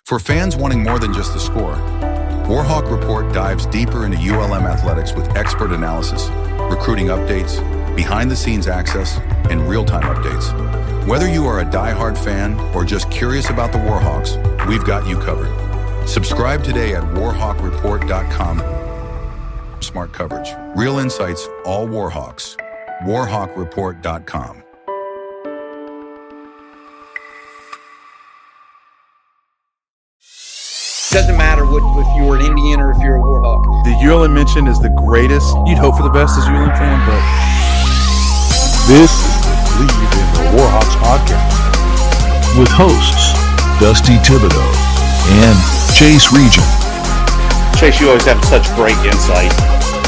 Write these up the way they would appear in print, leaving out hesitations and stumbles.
For fans wanting more than just the score, Warhawk Report dives deeper into ULM athletics with expert analysis, recruiting updates, behind-the-scenes access, and real-time updates. Whether you are a die-hard fan or just curious about the Warhawks, we've got you covered. Subscribe today at warhawkreport.com. Smart coverage, real insights, all Warhawks. warhawkreport.com. Doesn't matter if you're an Indian or if you're a Warhawk. The ULM mention is the greatest. You'd hope for the best as a ULM fan, but this is the Bleav in the Warhawks podcast with hosts Dusty Thibodeaux and Chase Regian. Chase, you always have such great insight.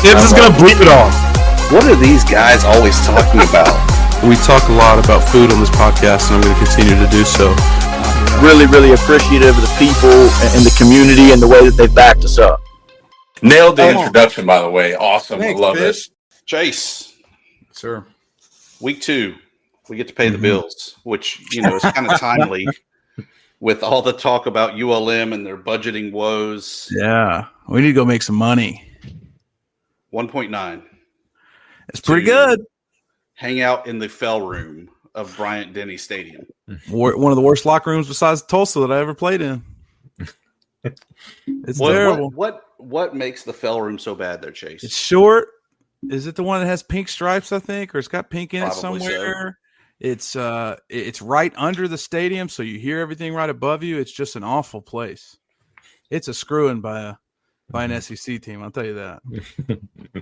Tibbs is going to bleep it all. What are these guys always talking about? We talk a lot about food on this podcast, and I'm going to continue to do so. Really, really appreciative of the people and the community and the way that they've backed us up. Nailed the introduction, by the way. Awesome. Thanks, I love Fish. it. Chase. Sir. Week 2, we get to pay the bills, which, is kind of timely with all the talk about ULM and their budgeting woes. Yeah. We need to go make some money. 1.9. It's pretty good. Hang out in the fell room of Bryant-Denny Stadium. One of the worst locker rooms besides Tulsa that I ever played in. It's terrible. What makes the fell room so bad there, Chase? It's short. Is it the one that has pink stripes, I think, or it's got pink in Probably it somewhere? So. It's right under the stadium, so you hear everything right above you. It's just an awful place. It's a screwing by an SEC team, I'll tell you that.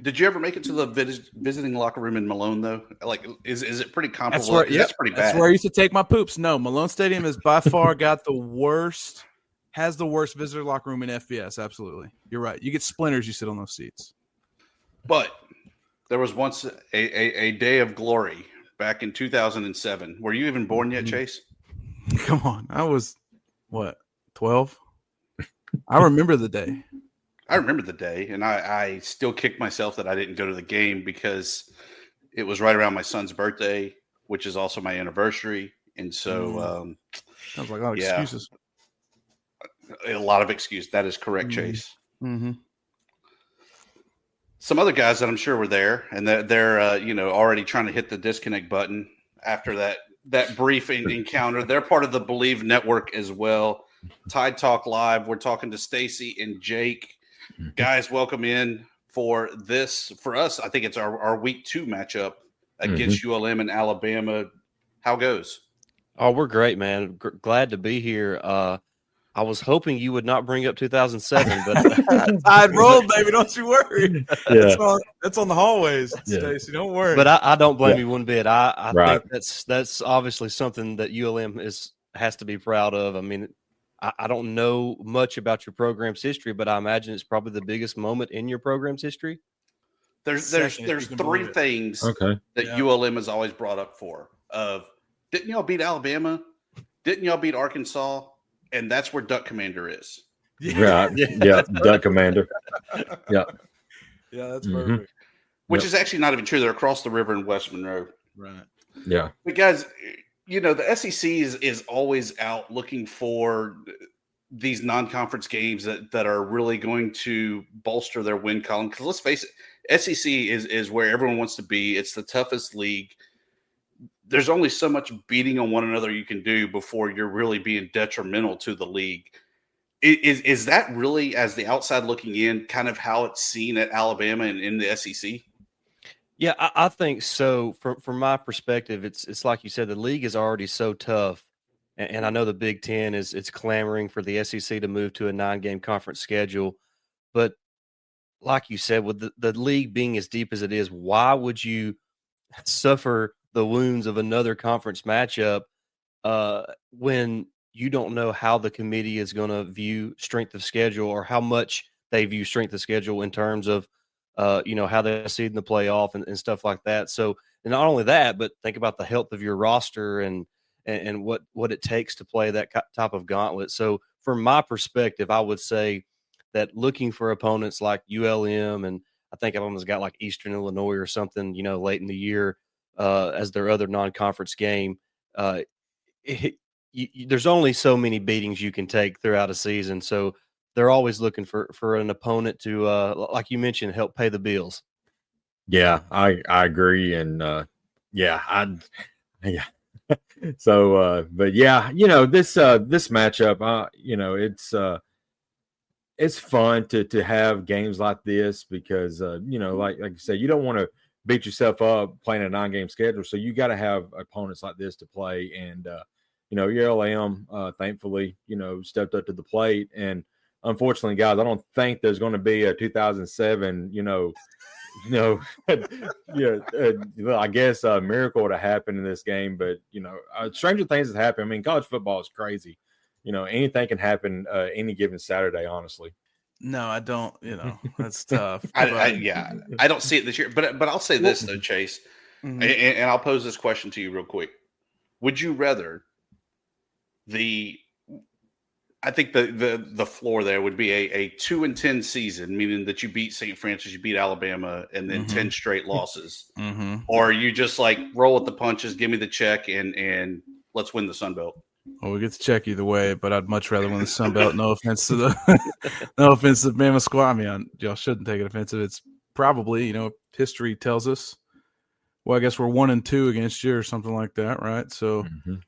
Did you ever make it to the visiting locker room in Malone, though? Like, is it pretty comparable? That's pretty bad. That's where I used to take my poops. No, Malone Stadium is by far has the worst visitor locker room in FBS. Absolutely. You're right. You get splinters, you sit on those seats. But there was once a day of glory back in 2007. Were you even born yet, Chase? Come on. I was, 12? I remember the day. I remember the day, and I still kick myself that I didn't go to the game because it was right around my son's birthday, which is also my anniversary. And so I was like, excuses. A lot of excuses. That is correct, Chase. Mm-hmm. Some other guys that I'm sure were there, and they're already trying to hit the disconnect button after that brief encounter. They're part of the Bleav Network as well. Tide Talk Live. We're talking to Stacey and Jake. Guys, welcome in for this. For us, I think it's our week 2 matchup against ULM and Alabama. How goes? Oh, we're great, man. Glad to be here. I was hoping you would not bring up 2007, but I'd roll, baby. Don't you worry. Yeah. That's on the hallways, Yeah. Stacey. Don't worry. but I don't blame you one bit. I Right. think that's obviously something that ULM has to be proud of. I mean, I don't know much about your program's history, but I imagine it's probably the biggest moment in your program's history. There's Second, if you can 3 believe it. things that ULM has always brought up for. Didn't y'all beat Alabama? Didn't y'all beat Arkansas? And that's where Duck Commander is. Right. Yeah. Duck Commander. Yeah. Yeah, that's perfect. Which is actually not even true. They're across the river in West Monroe. Right. Yeah. But guys, the SEC is always out looking for these non-conference games that are really going to bolster their win column. Because let's face it, SEC is where everyone wants to be. It's the toughest league. There's only so much beating on one another you can do before you're really being detrimental to the league. Is that really, as the outside looking in, kind of how it's seen at Alabama and in the SEC? Yeah, I think so. From my perspective, it's like you said, the league is already so tough, and I know the Big Ten it's clamoring for the SEC to move to a 9-game conference schedule. But like you said, with the league being as deep as it is, why would you suffer the wounds of another conference matchup when you don't know how the committee is going to view strength of schedule or how much they view strength of schedule in terms of how they seed in the playoff and stuff like that. So, and not only that, but think about the health of your roster and what it takes to play that type of gauntlet. So from my perspective, I would say that looking for opponents like ULM, and I think Alabama's got like Eastern Illinois or something, late in the year as their other non-conference game. there's only so many beatings you can take throughout a season. So they're always looking for an opponent to, like you mentioned, help pay the bills. Yeah, I agree. And yeah. So, but yeah, this matchup, it's fun to have games like this because, like you said, you don't want to beat yourself up playing a 9-game schedule. So you got to have opponents like this to play. And, ULM, thankfully, stepped up to the plate. And unfortunately, guys, I don't think there's going to be a 2007, I guess a miracle would have happened in this game, but stranger things have happened. I mean, college football is crazy. Anything can happen any given Saturday, honestly. No, I don't. That's tough. I don't see it this year. But I'll say this though, Chase, and I'll pose this question to you real quick. Would you rather I think the floor there would be a 2-10 season, meaning that you beat St. Francis, you beat Alabama, and then 10 straight losses, or you just like roll with the punches, give me the check, and let's win the Sun Belt. Well, we get the check either way, but I'd much rather win the Sun Belt. No offense to no offense to Bama squad. I mean, y'all shouldn't take it offensive. It's probably, history tells us. Well, I guess we're 1-2 against you or something like that, right? So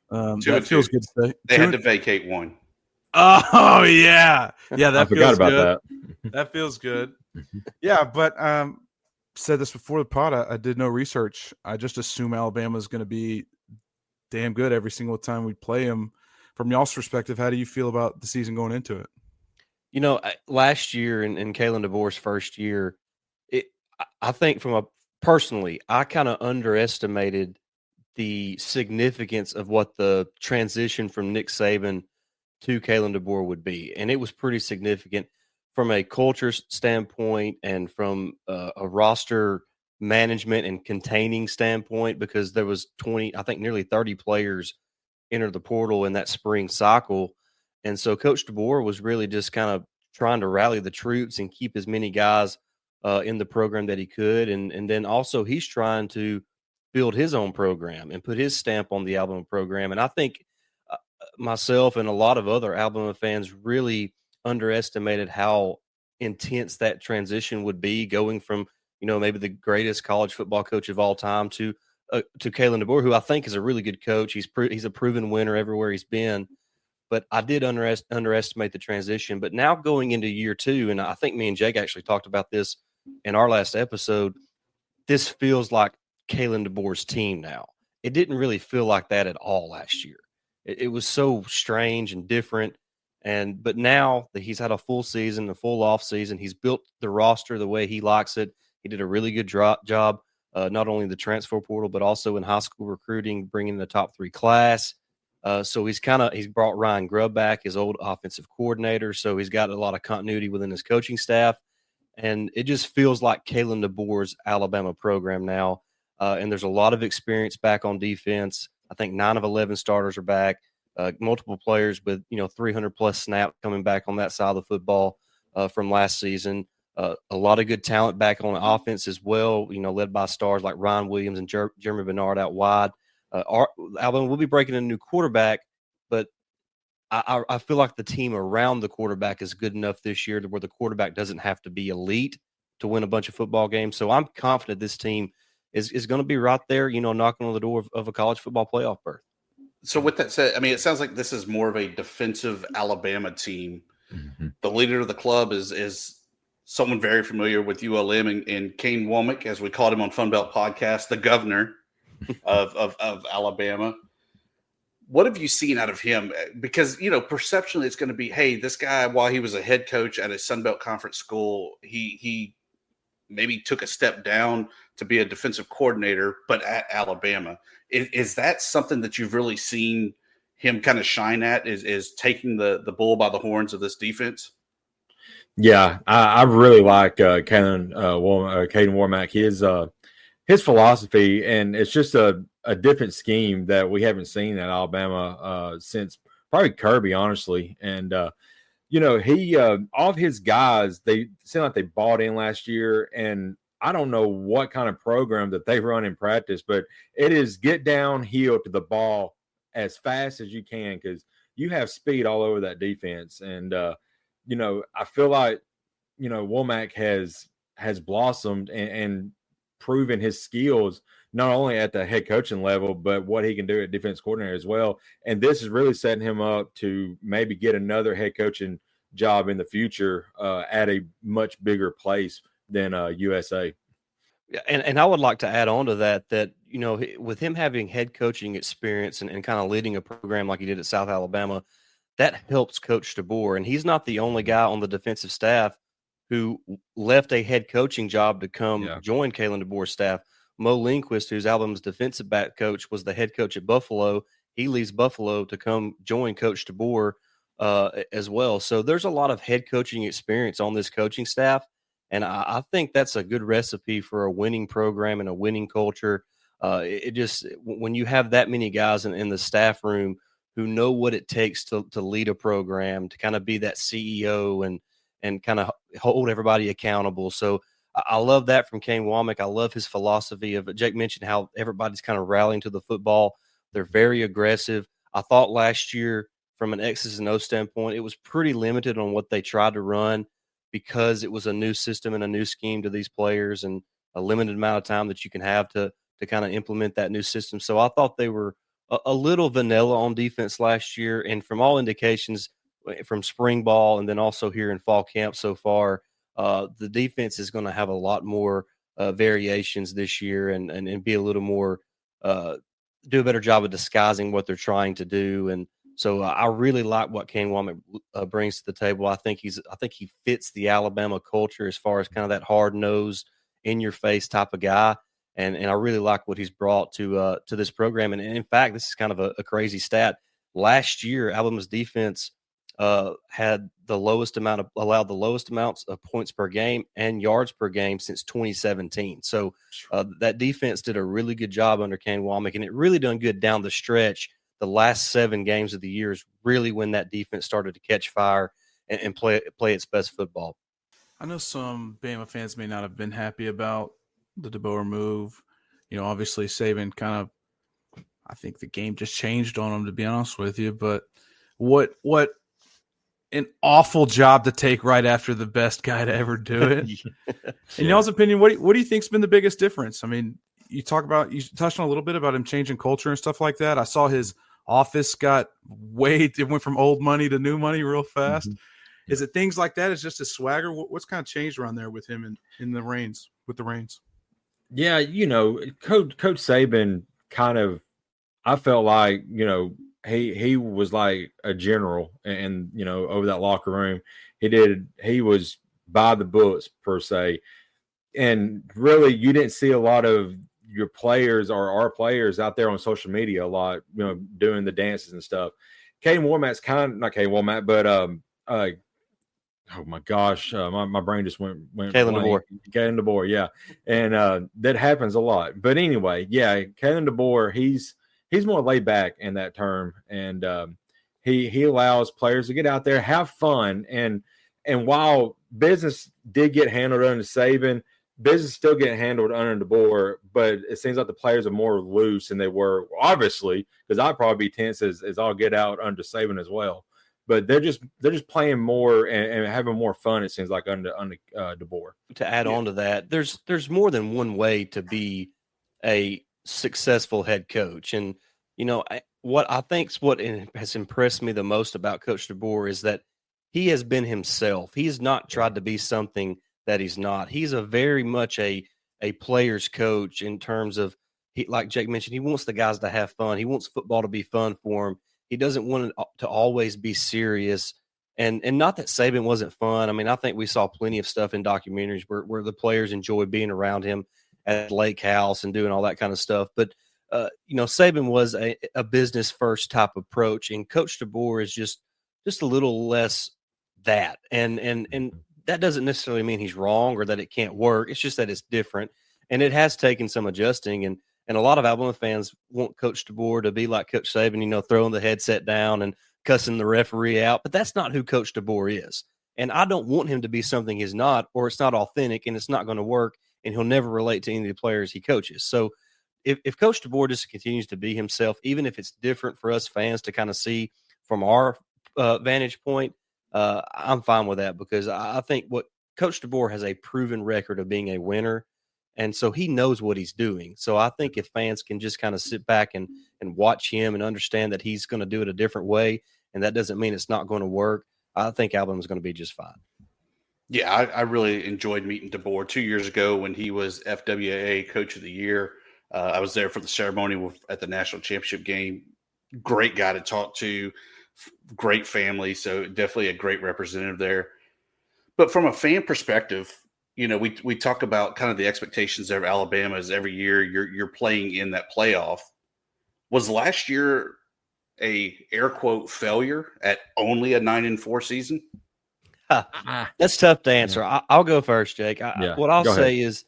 that feels good to say. They had to vacate one. Oh yeah, that I forgot about that. That feels good. Yeah, but said this before the pod. I did no research. I just assume Alabama is going to be damn good every single time we play them. From y'all's perspective, how do you feel about the season going into it? Last year in Kalen DeBoer's first year, I think personally, I kind of underestimated the significance of what the transition from Nick Saban to Kalen DeBoer would be. And it was pretty significant from a culture standpoint and from a roster management and containing standpoint, because there was nearly 30 players entered the portal in that spring cycle. And so Coach DeBoer was really just kind of trying to rally the troops and keep as many guys in the program that he could. And then also he's trying to build his own program and put his stamp on the Alabama program. And I think myself and a lot of other Alabama fans really underestimated how intense that transition would be, going from, maybe the greatest college football coach of all time to Kalen DeBoer, who I think is a really good coach. He's a proven winner everywhere he's been. But I did underestimate the transition. But now going into year 2, and I think me and Jake actually talked about this in our last episode, this feels like Kalen DeBoer's team now. It didn't really feel like that at all last year. It was so strange and different. But now that he's had a full season, a full off season, he's built the roster the way he likes it. He did a really good job, not only in the transfer portal, but also in high school recruiting, bringing the top 3 class. So he's brought Ryan Grubb back, his old offensive coordinator. So he's got a lot of continuity within his coaching staff. And it just feels like Kalen DeBoer's Alabama program now. And there's a lot of experience back on defense. I think 9 of 11 starters are back. Multiple players with 300 plus snaps coming back on that side of the football from last season. A lot of good talent back on offense as well. Led by stars like Ryan Williams and Jeremy Bernard out wide. Alabama will be breaking a new quarterback, but I feel like the team around the quarterback is good enough this year to where the quarterback doesn't have to be elite to win a bunch of football games. So I'm confident this team is going to be right there, knocking on the door of a college football playoff berth. So with that said, I mean, it sounds like this is more of a defensive Alabama team. Mm-hmm. The leader of the club is someone very familiar with ULM and Kane Womack, as we called him on Fun Belt Podcast, the governor of Alabama. What have you seen out of him? Because, perceptually it's going to be, hey, this guy, while he was a head coach at a Sun Belt Conference school, he maybe took a step down to be a defensive coordinator, but at Alabama. Is that something that you've really seen him kind of shine at, is taking the bull by the horns of this defense? Yeah, I really like Caden Womack. His philosophy, and it's just a different scheme that we haven't seen at Alabama since probably Kirby, honestly. And, he all of his guys, they seem like they bought in last year, and I don't know what kind of program that they run in practice, but it is get downhill to the ball as fast as you can because you have speed all over that defense. And, I feel like, Womack has blossomed and proven his skills, not only at the head coaching level, but what he can do at defense coordinator as well. And this is really setting him up to maybe get another head coaching job in the future at a much bigger place than USA. Yeah, and I would like to add on to that, with him having head coaching experience and kind of leading a program like he did at South Alabama, that helps Coach DeBoer. And he's not the only guy on the defensive staff who left a head coaching job to come join Kalen DeBoer's staff. Mo Lindquist, who's Alabama's defensive back coach, was the head coach at Buffalo. He leaves Buffalo to come join Coach DeBoer as well. So there's a lot of head coaching experience on this coaching staff. And I think that's a good recipe for a winning program and a winning culture. When you have that many guys in the staff room who know what it takes to lead a program, to kind of be that CEO and kind of hold everybody accountable. So I love that from Kane Womack. I love his philosophy of it. Jake mentioned how everybody's kind of rallying to the football. They're very aggressive. I thought last year from an X's and O standpoint, it was pretty limited on what they tried to run because it was a new system and a new scheme to these players and a limited amount of time that you can have to kind of implement that new system. So I thought they were a little vanilla on defense last year. And from all indications from spring ball and then also here in fall camp so far, the defense is going to have a lot more variations this year and be a little more do a better job of disguising what they're trying to do. And so I really like what Kane Womack brings to the table. I think he fits the Alabama culture as far as kind of that hard-nosed, in-your-face type of guy. And I really like what he's brought to this program. And in fact, this is kind of a crazy stat. Last year, Alabama's defense allowed the lowest amounts of points per game and yards per game since 2017. So that defense did a really good job under Kane Womack, and it really done good down the stretch. The last 7 games of the year is really when that defense started to catch fire and play its best football. I know some Bama fans may not have been happy about the DeBoer move. Obviously Saban I think the game just changed on him, to be honest with you. But what an awful job to take right after the best guy to ever do it. In y'all's opinion, what do you think's been the biggest difference? I mean, you touched on a little bit about him changing culture and stuff like that. I saw his office it went from old money to new money real fast. Mm-hmm. Is it things like that? Is just his swagger? What's kind of changed around there with him in the reins, with the reins? Yeah, Coach Saban kind of, I felt like, he was like a general and, over that locker room. He was by the books per se. And really, you didn't see a lot of your players or our players out there on social media a lot, doing the dances and stuff. Kane Womack's not Kane Womack, but oh my gosh, my brain just went. Kalen DeBoer, yeah, and that happens a lot. But anyway, yeah, Kalen DeBoer, he's more laid back in that term, and he allows players to get out there, have fun, and while business did get handled under Saban, business still getting handled under DeBoer, but it seems like the players are more loose than they were, obviously, because I'd probably be tense as I'll get out under Saban as well. But they're just playing more and having more fun, it seems like, under DeBoer. To add on to that, there's more than one way to be a successful head coach. And, what has impressed me the most about Coach DeBoer is that he has been himself. He has not tried to be something that he's not. He's a very much a player's coach in terms of, like Jake mentioned, he wants the guys to have fun. He wants football to be fun for him. He doesn't want it to always be serious. And not that Saban wasn't fun. I mean, I think we saw plenty of stuff in documentaries where the players enjoy being around him at Lake House and doing all that kind of stuff. But, Saban was a business first type approach, and Coach DeBoer is just a little less that. And that doesn't necessarily mean he's wrong or that it can't work. It's just that it's different. And it has taken some adjusting. And a lot of Alabama fans want Coach DeBoer to be like Coach Saban, throwing the headset down and cussing the referee out. But that's not who Coach DeBoer is. And I don't want him to be something he's not, or it's not authentic and it's not going to work, and he'll never relate to any of the players he coaches. So if Coach DeBoer just continues to be himself, even if it's different for us fans to kind of see from our vantage point, I'm fine with that, because I think what Coach DeBoer has a proven record of being a winner, and so he knows what he's doing. So I think if fans can just kind of sit back and watch him and understand that he's going to do it a different way, and that doesn't mean it's not going to work, I think Alabama's going to be just fine. Yeah, I really enjoyed meeting DeBoer 2 years ago when he was FWA Coach of the Year. I was there for the ceremony at the national championship game. Great guy to talk to, great family, so definitely a great representative there. But from a fan perspective, you know, we talk about kind of the expectations of Alabama is every year you're playing in that playoff. Was last year a air quote failure at only a 9-4 season? That's tough to answer. I'll go first, Jake. What I'll say is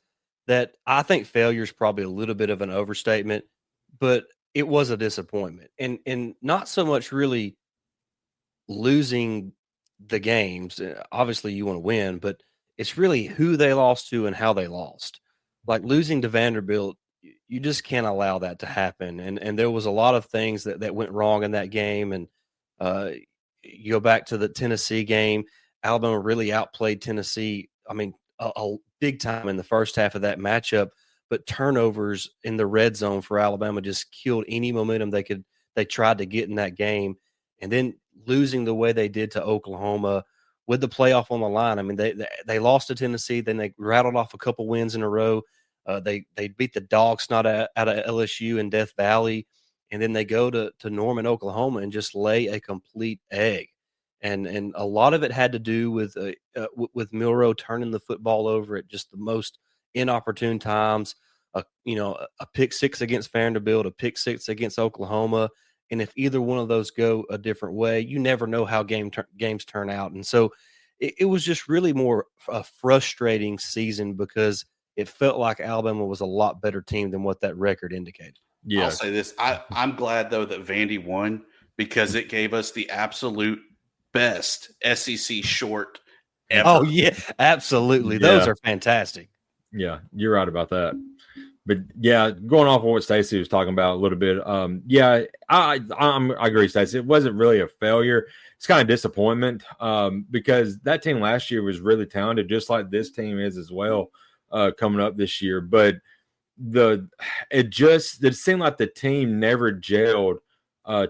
that I think failure is probably a little bit of an overstatement, but it was a disappointment, and not so much really losing the games. Obviously, you want to win, but it's really who they lost to and how they lost. Like losing to Vanderbilt, you just can't allow that to happen. And there was a lot of things that went wrong in that game. And you go back to the Tennessee game. Alabama really outplayed Tennessee. I mean, a big time in the first half of that matchup, but turnovers in the red zone for Alabama just killed any momentum they tried to get in that game. And then losing the way they did to Oklahoma with the playoff on the line. I mean, they lost to Tennessee, then they rattled off a couple wins in a row. They beat the dog snot out of LSU in Death Valley, and then they go to Norman, Oklahoma, and just lay a complete egg. And a lot of it had to do with Milroe turning the football over at just the most inopportune times. A pick six against Vanderbilt, a pick six against Oklahoma, and if either one of those go a different way, you never know how games turn out. And so it was just really more a frustrating season because it felt like Alabama was a lot better team than what that record indicated. Yeah. I'll say this: I'm glad though that Vandy won because it gave us the absolute best SEC short ever. Oh yeah, absolutely. Those are fantastic. Yeah, you're right about that. But yeah, going off of what Stacey was talking about a little bit. I agree, Stacey. It wasn't really a failure. It's kind of disappointment because that team last year was really talented, just like this team is as well coming up this year. But it seemed like the team never gelled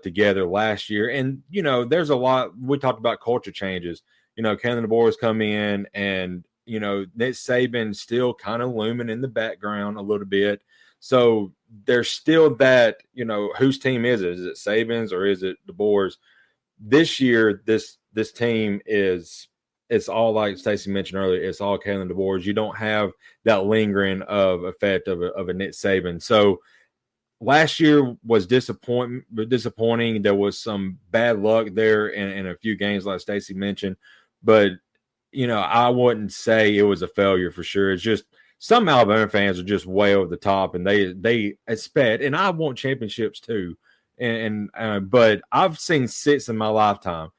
together last year. And, you know, there's a lot. We talked about culture changes. You know, Kalen DeBoer's come in and, you know, Nick Saban still kind of looming in the background a little bit. So there's still that, you know, whose team is it? Is it Saban's or is it DeBoer's? This year, this team it's all like Stacey mentioned earlier. It's all Kalen DeBoer's. You don't have that lingering effect of a Nick Saban. So last year was disappointing. There was some bad luck there in a few games, like Stacey mentioned. But, you know, I wouldn't say it was a failure for sure. It's just some Alabama fans are just way over the top, and they expect. And I want championships too. But I've seen 6 in my lifetime.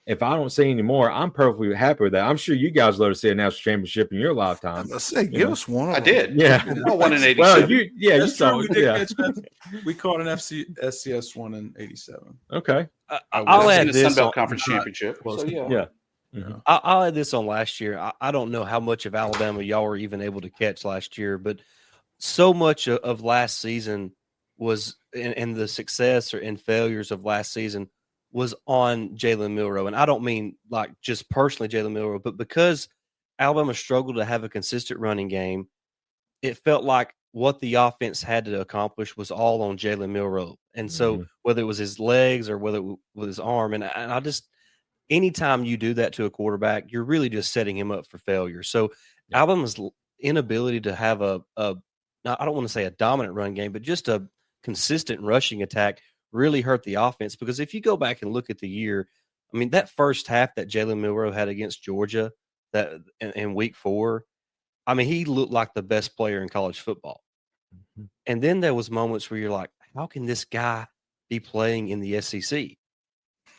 If I don't see any more, I'm perfectly happy with that. I'm sure you guys love to see a national championship in your lifetime. Let's say, give us one. I did. Yeah. I won in 87. Well, you saw it. We caught an SCS one in 87. Okay. I'll add this Sun Belt Conference Championship. So, yeah. Mm-hmm. I'll add this on last year. I don't know how much of Alabama y'all were even able to catch last year, but so much of last season was, and the success and failures of last season was on Jalen Milroe. And I don't mean like just personally Jalen Milroe, but because Alabama struggled to have a consistent running game, it felt like what the offense had to accomplish was all on Jalen Milroe. And so whether it was his legs or whether it was his arm, and I just, anytime you do that to a quarterback, you're really just setting him up for failure. So Alabama's inability to have I don't want to say a dominant run game, but just a consistent rushing attack really hurt the offense. Because if you go back and look at the year, I mean, that first half that Jalen Milroe had against Georgia that in week 4, I mean, he looked like the best player in college football. Mm-hmm. And then there was moments where you're like, how can this guy be playing in the SEC?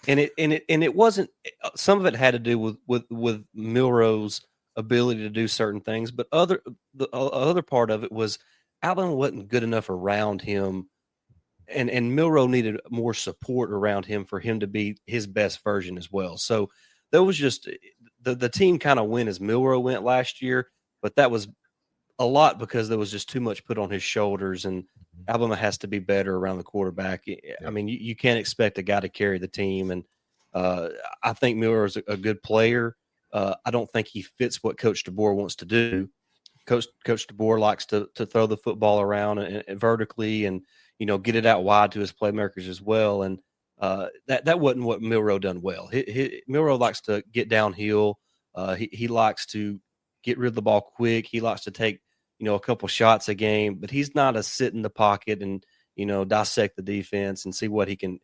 And it wasn't, some of it had to do with Milroe's ability to do certain things, but the other part of it was Alabama wasn't good enough around him, and Milroe needed more support around him for him to be his best version as well. So there was just the team kind of went as Milroe went last year, but that was a lot because there was just too much put on his shoulders, and Alabama has to be better around the quarterback. I mean, you can't expect a guy to carry the team, and I think Milroe is a good player. I don't think he fits what Coach DeBoer wants to do. Coach DeBoer likes to throw the football around and vertically and, get it out wide to his playmakers as well. And that wasn't what Milroe done well. Milroe likes to get downhill. He likes to get rid of the ball quick. He likes to take, a couple shots a game, but he's not a sit in the pocket and, dissect the defense and see what he can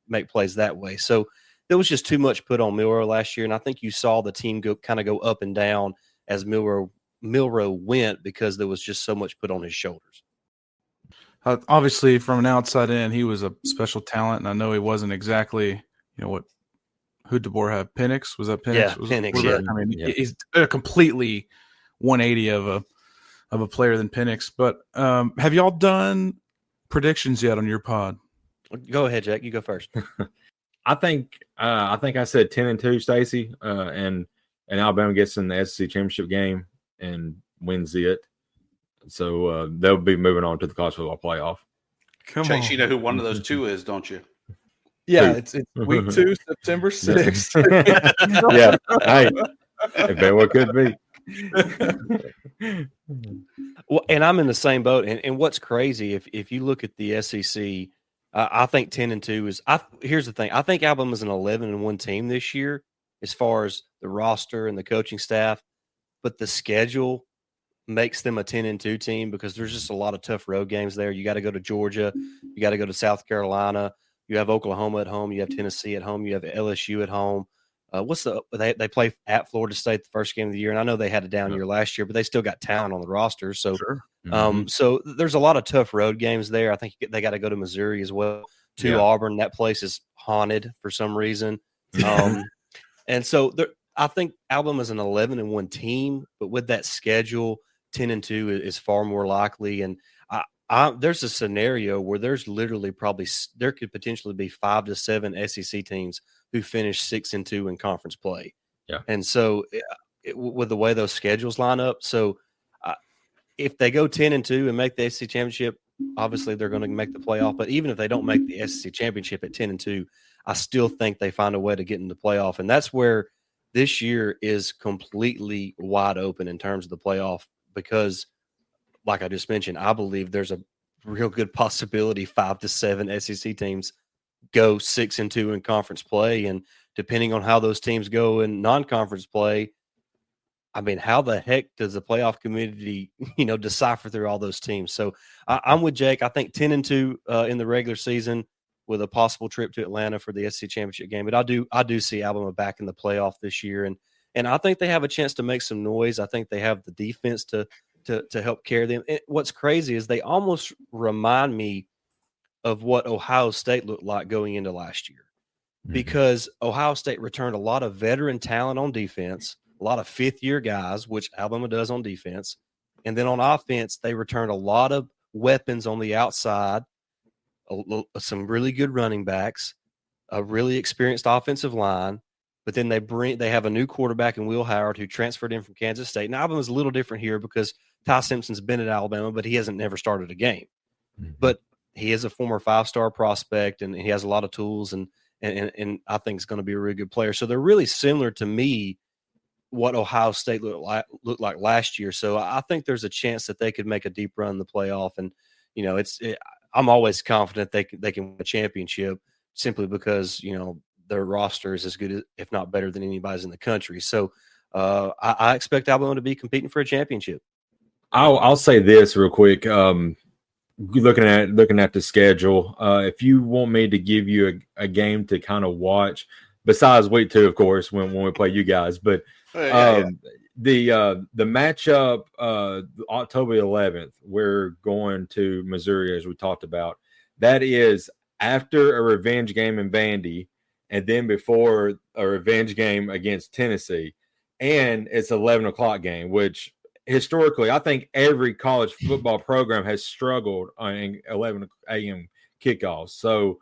make plays that way. So there was just too much put on Milroe last year. And I think you saw the team go up and down as Milroe went because there was just so much put on his shoulders. Obviously, from an outside in, he was a special talent, and I know he wasn't exactly, who DeBoer had. Penix? Was that Penix? Yeah, Penix. Yeah. I mean, he's a completely 180 of a player than Penix. But have y'all done predictions yet on your pod? Go ahead, Jack. You go first. I think I said 10-2, Stacey, and Alabama gets in the SEC championship game and wins it. So they'll be moving on to the college football playoff. Chase, you know who one of those two is, don't you? Yeah, it's week 2, September 6th. Yeah, hey, it very well could be. Well, and I'm in the same boat. And what's crazy, if you look at the SEC, I think 10-2 is. Here's the thing: I think Alabama's an 11-1 team this year, as far as the roster and the coaching staff. But the schedule makes them a 10-2 team because there's just a lot of tough road games there. You got to go to Georgia, you got to go to South Carolina. You have Oklahoma at home. You have Tennessee at home. You have LSU at home. They play at Florida State the first game of the year, and I know they had a down year last year, but they still got talent on the roster. So, sure. So there's a lot of tough road games there. I think they got to go to Missouri as well. Auburn, that place is haunted for some reason. And so I think Alabama is an 11-1 team, but with that schedule, 10-2 is far more likely. And there's a scenario where there's literally there could potentially be 5 to 7 SEC teams who finish 6-2 in conference play. Yeah. And so with the way those schedules line up, so if they go 10-2 and make the SEC championship, obviously they're going to make the playoff. But even if they don't make the SEC championship at 10-2, I still think they find a way to get in the playoff. And that's where this year is completely wide open in terms of the playoff because, like I just mentioned, I Bleav there's a real good possibility 5 to 7 SEC teams go 6-2 in conference play. And depending on how those teams go in non-conference play, I mean, how the heck does the playoff community, decipher through all those teams? So I'm with Jake. I think 10-2 in the regular season with a possible trip to Atlanta for the SEC championship game. But I do see Alabama back in the playoff this year. And I think they have a chance to make some noise. I think they have the defense to help carry them. And what's crazy is they almost remind me of what Ohio State looked like going into last year, because Ohio State returned a lot of veteran talent on defense, a lot of fifth-year guys, which Alabama does on defense. And then on offense, they returned a lot of weapons on the outside, some really good running backs, a really experienced offensive line. But then they have a new quarterback in Will Howard who transferred in from Kansas State. Now, Alabama's a little different here because Ty Simpson's been at Alabama, but he hasn't never started a game. But he is a former 5-star prospect, and he has a lot of tools, and I think is going to be a really good player. So they're really similar to me what Ohio State looked like last year. So I think there's a chance that they could make a deep run in the playoff. And I'm always confident they can win a championship simply because their roster is as good, if not better, than anybody's in the country. So I expect Alabama to be competing for a championship. I'll say this real quick. Looking at the schedule, if you want me to give you a game to kind of watch, besides week 2, of course, when we play you guys, but the matchup October 11th, we're going to Missouri, as we talked about. That is after a revenge game in Vandy, and then before a revenge game against Tennessee, and it's 11 o'clock game, which historically, I think every college football program has struggled on 11 a.m. kickoffs. So,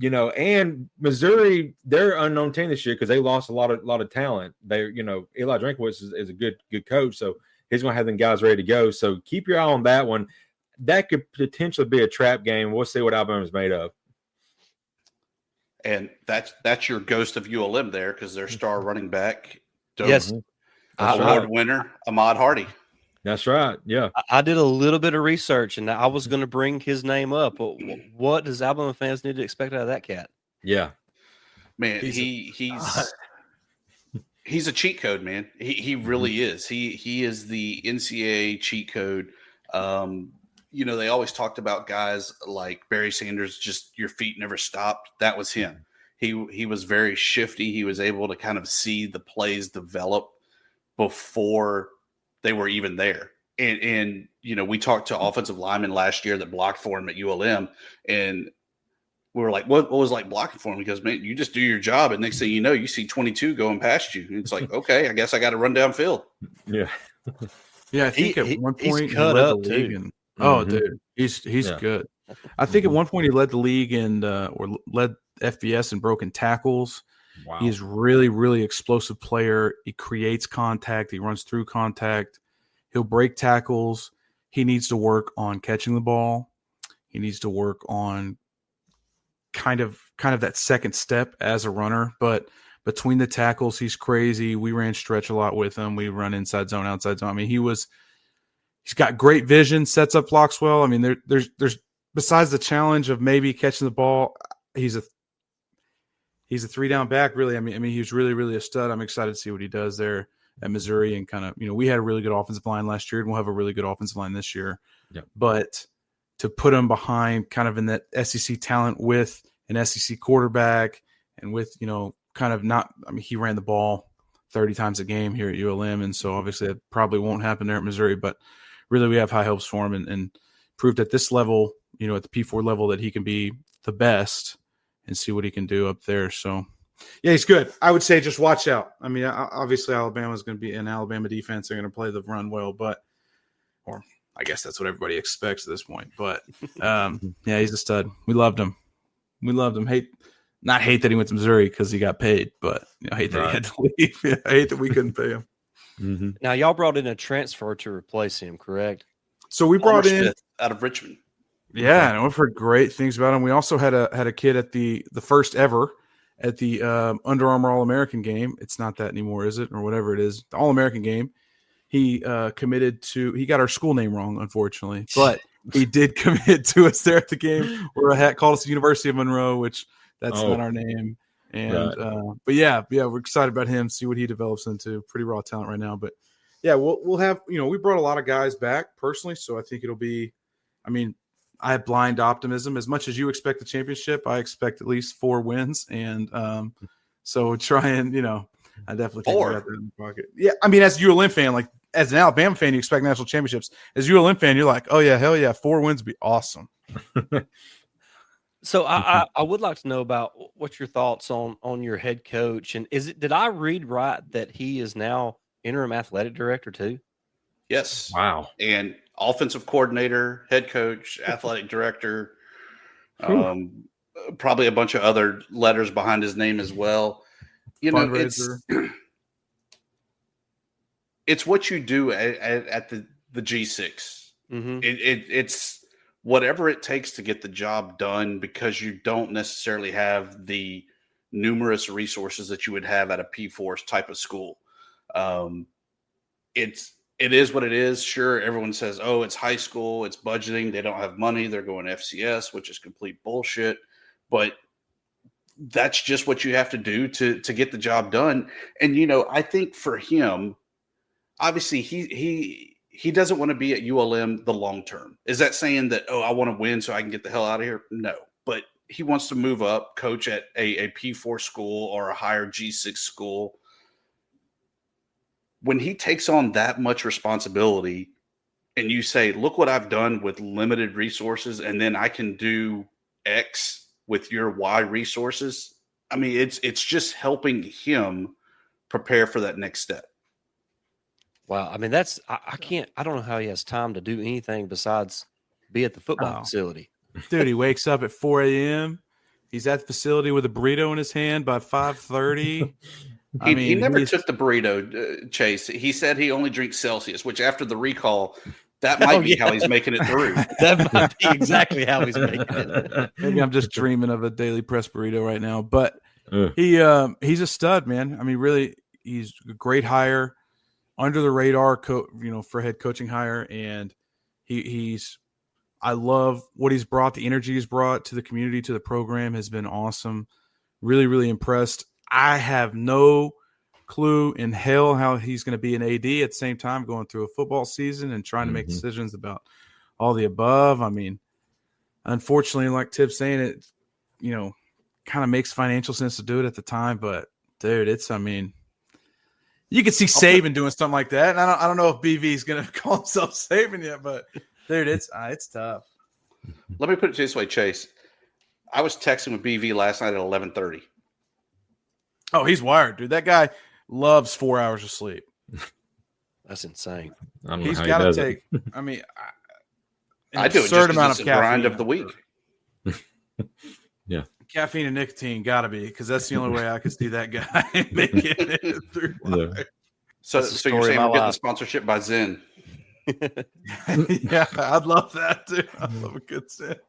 and Missouri, they're an unknown team this year because they lost a lot of talent. Eli Drinkwitz is a good coach, so he's going to have them guys ready to go. So keep your eye on that one. That could potentially be a trap game. We'll see what Alabama's made of. And that's your ghost of ULM there because their star running back, Yes, award winner Ahmad Hardy. That's right. Yeah, I did a little bit of research, and I was going to bring his name up. What does Alabama fans need to expect out of that cat? Yeah, man, he's a cheat code, man. He really is. He is the NCAA cheat code. They always talked about guys like Barry Sanders, just your feet never stopped. That was him. He was very shifty. He was able to kind of see the plays develop before they were even there. And we talked to offensive linemen last year that blocked for him at ULM, and we were like, what was like blocking for him? Because, man, you just do your job, and next thing you know, you see 22 going past you. And it's like, okay, I guess I got to run downfield. Yeah. Yeah, I think at one point he's cut up too. Dude, he's good. I think at one point he led the league or led FBS in broken tackles. Wow. He's really, really explosive player. He creates contact. He runs through contact. He'll break tackles. He needs to work on catching the ball. He needs to work on kind of that second step as a runner. But between the tackles, he's crazy. We ran stretch a lot with him. We run inside zone, outside zone. I mean, he's got great vision, sets up blocks well. I mean, there's besides the challenge of maybe catching the ball, he's a 3-down back, really. I mean, he's really, really a stud. I'm excited to see what he does there at Missouri, and kind of, we had a really good offensive line last year, and we'll have a really good offensive line this year. Yeah. But to put him behind kind of in that SEC talent with an SEC quarterback and with, kind of not – I mean, he ran the ball 30 times a game here at ULM, and so obviously that probably won't happen there at Missouri. But really we have high hopes for him and proved at this level, at the P4 level, that he can be the best and see what he can do up there. So, yeah, he's good. I would say just watch out. I mean, obviously Alabama's going to be an Alabama defense. They're going to play the run well, or I guess that's what everybody expects at this point. But, yeah, he's a stud. We loved him. Not hate that he went to Missouri because he got paid, but hate that he had to leave. I hate that we couldn't pay him. Mm-hmm. Now, y'all brought in a transfer to replace him, correct? So we brought in Smith out of Richmond. Yeah, and we've heard great things about him. We also had a kid at the first ever at the Under Armour All-American game. It's not that anymore, is it? Or whatever it is. The All-American game. He committed to – he got our school name wrong, unfortunately. But he did commit to us there at the game. Called us the University of Monroe, which that's not our name. And but yeah, we're excited about him, see what he develops into. Pretty raw talent right now. But, yeah, we'll have – we brought a lot of guys back personally, so I think it'll be – I mean – I have blind optimism. As much as you expect the championship, I expect at least 4 wins. And so try and, I definitely think we're out there in the pocket. Yeah, I mean, as a ULM fan, like as an Alabama fan, you expect national championships. As a ULM fan, you're like, oh, yeah, hell yeah, 4 wins would be awesome. So I would like to know about what's your thoughts on your head coach. And did I read right that he is now interim athletic director too? Yes. Wow. And offensive coordinator, head coach, athletic director, probably a bunch of other letters behind his name as well. It's what you do at the G6. Mm-hmm. It's whatever it takes to get the job done, because you don't necessarily have the numerous resources that you would have at a P4 type of school. It is what it is. Sure, everyone says, oh, it's high school, it's budgeting, they don't have money, they're going FCS, which is complete bullshit. But that's just what you have to do to get the job done. And, I think for him, obviously he doesn't want to be at ULM the long term. Is that saying that, oh, I want to win so I can get the hell out of here? No. But he wants to move up, coach at a P4 school or a higher G6 school. When he takes on that much responsibility and you say, look what I've done with limited resources, and then I can do X with your Y resources. I mean, it's just helping him prepare for that next step. Wow. I mean, I can't, I don't know how he has time to do anything besides be at the football facility. Dude, he wakes up at 4 a.m. He's at the facility with a burrito in his hand by 5:30. He never took the burrito, Chase. He said he only drinks Celsius, which after the recall, that might be how he's making it through. That might be exactly how he's making it. Maybe I'm just dreaming of a daily press burrito right now. But he's a stud, man. I mean, really, he's a great hire, under the radar, for head coaching hire, and he's. I love what he's brought. The energy he's brought to the community, to the program, has been awesome. Really, really impressed. I have no clue in hell how he's going to be an AD at the same time going through a football season and trying to make decisions about all the above. I mean, unfortunately, like Tibb's saying, it, kind of makes financial sense to do it at the time. But, dude, you could see Saban doing something like that. And I don't know if BV is going to call himself Saban yet, but – dude, it's tough. Let me put it this way, Chase. I was texting with BV last night at 11:30. Oh, he's wired, dude. That guy loves 4 hours of sleep. That's insane. He's got to take. I mean, I do it just amount of grind of the week. Yeah, caffeine and nicotine got to be, because that's the only way I could see that guy making it through life. So you're saying we're getting the sponsorship by Zen? Yeah, I'd love that too. I love a good set.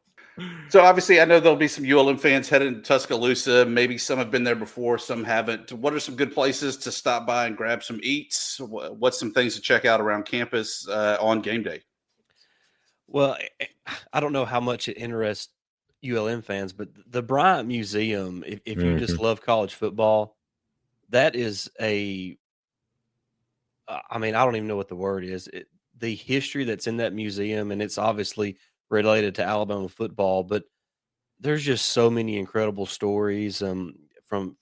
So obviously, I know there'll be some ULM fans heading to Tuscaloosa. Maybe some have been there before, some haven't. What are some good places to stop by and grab some eats? What's some things to check out around campus on game day? Well, I don't know how much it interests ULM fans, but the Bryant Museum, if you just love college football, that is I don't even know what the word is. The history that's in that museum, and it's obviously related to Alabama football, but there's just so many incredible stories from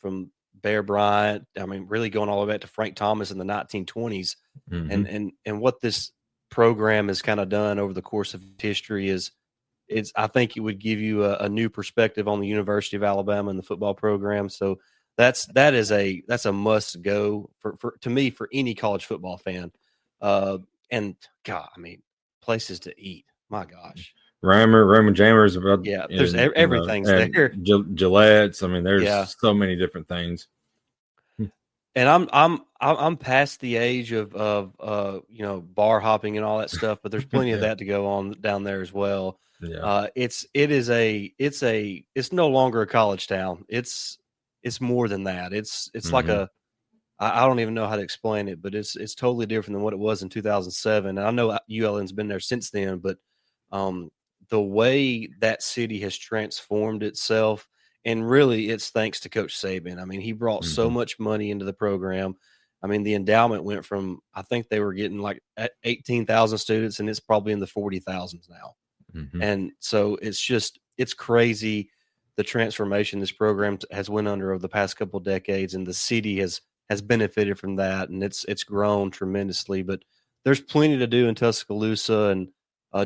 Bear Bryant. I mean, really going all the way back to Frank Thomas in the 1920s, and what this program has kind of done over the course of history I think it would give you a new perspective on the University of Alabama and the football program. So that's a must go to me for any college football fan. And God, I mean, places to eat. My gosh, Raymond Jammers. There's everything's there. Gillette's. I mean, there's so many different things. And I'm past the age of bar hopping and all that stuff, but there's plenty of that to go on down there as well. Yeah. It's no longer a college town. It's more than that. It's like I don't even know how to explain it, but it's totally different than what it was in 2007. And I know ULM's been there since then, but the way that city has transformed itself, and really it's thanks to Coach Saban. I mean, he brought so much money into the program. I mean, the endowment went from, I think they were getting like 18,000 students, and it's probably in the 40,000s now. And so it's crazy the transformation this program has went under over the past couple of decades, and the city has benefited from that, and it's grown tremendously. But there's plenty to do in Tuscaloosa, and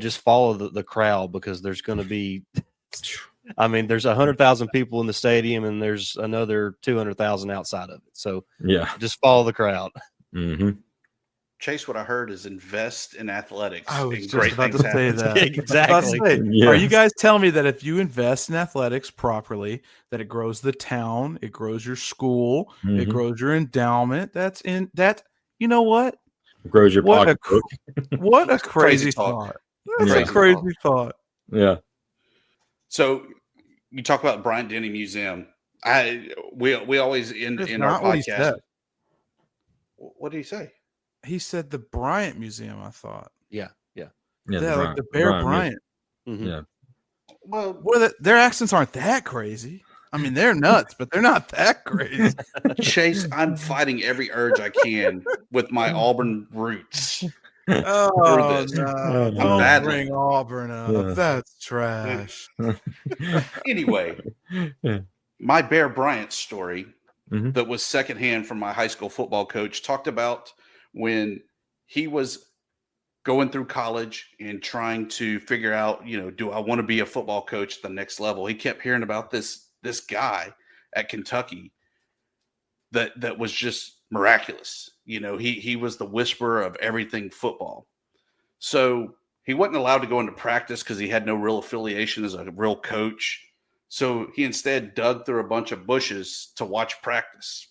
just follow the crowd, because there's going to be, I mean, there's 100,000 people in the stadium, and there's another 200,000 outside of it. So just follow the crowd. Chase, what I heard is invest in athletics. I was and just great about things to say happen. that. Exactly. Are you guys telling me that if you invest in athletics properly, that it grows the town, it grows your school, it grows your endowment? You know what? It grows your pocketbook. What a crazy thought. That's a crazy thought. Yeah. So you talk about Bryant Denny Museum. We always in our podcast. What did he say? He said the Bryant Museum, I thought. Yeah. Like the Bear Bryant. Yeah. Well, their accents aren't that crazy. I mean, they're nuts, but they're not that crazy. Chase, I'm fighting every urge I can with my Auburn roots. Oh, no. I'm Don't battling. bring Auburn up. Yeah. That's trash. Anyway, my Bear Bryant story that was secondhand from my high school football coach talked about when he was going through college and trying to figure out, do I want to be a football coach at the next level? He kept hearing about this guy at Kentucky that was just miraculous. he was the whisperer of everything football. So he wasn't allowed to go into practice because he had no real affiliation as a real coach. So he instead dug through a bunch of bushes to watch practice.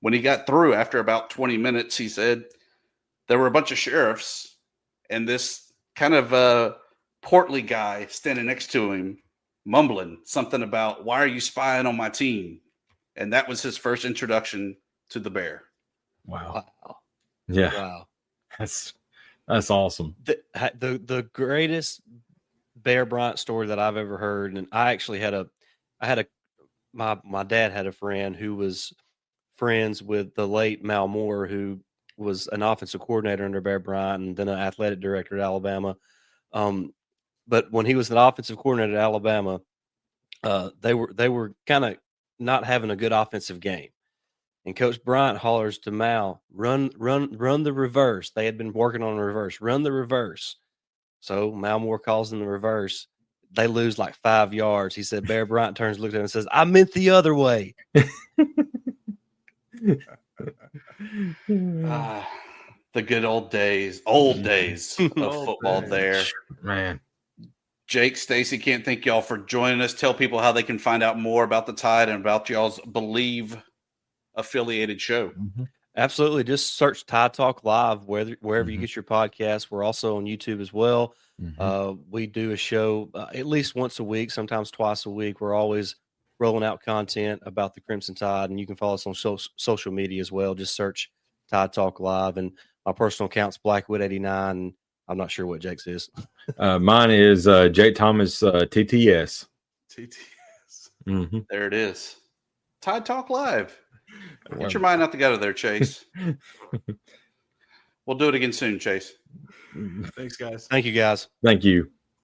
When he got through after about 20 minutes, he said there were a bunch of sheriffs and this kind of portly guy standing next to him, mumbling something about, why are you spying on my team? And that was his first introduction to the Bear. Wow. Wow. Yeah. Wow. That's awesome. The greatest Bear Bryant story that I've ever heard, and I actually my dad had a friend who was friends with the late Mal Moore, who was an offensive coordinator under Bear Bryant and then an athletic director at Alabama. But when he was an offensive coordinator at Alabama, they were kind of not having a good offensive game. And Coach Bryant hollers to Mal, run the reverse. They had been working on a reverse. Run the reverse. So Mal Moore calls in the reverse. They lose like 5 yards. He said, Bear Bryant turns, looked at him and says, I meant the other way. The good old days of football there. Man. Jake, Stacey, can't thank y'all for joining us. Tell people how they can find out more about the Tide and about y'all's Bleav affiliated show. Mm-hmm. Absolutely. Just search Tide Talk Live wherever you get your podcast. We're also on YouTube as well. Mm-hmm. We do a show at least once a week, sometimes twice a week. We're always rolling out content about the Crimson Tide, and you can follow us on social media as well. Just search Tide Talk Live, and my personal account's Blackwood 89. And I'm not sure what Jake's is. Mine is Jake Thomas TTS. TTS. Mm-hmm. There it is. Tide Talk Live. Get your mind out together there, Chase. We'll do it again soon, Chase. Thanks, guys. Thank you, guys. Thank you.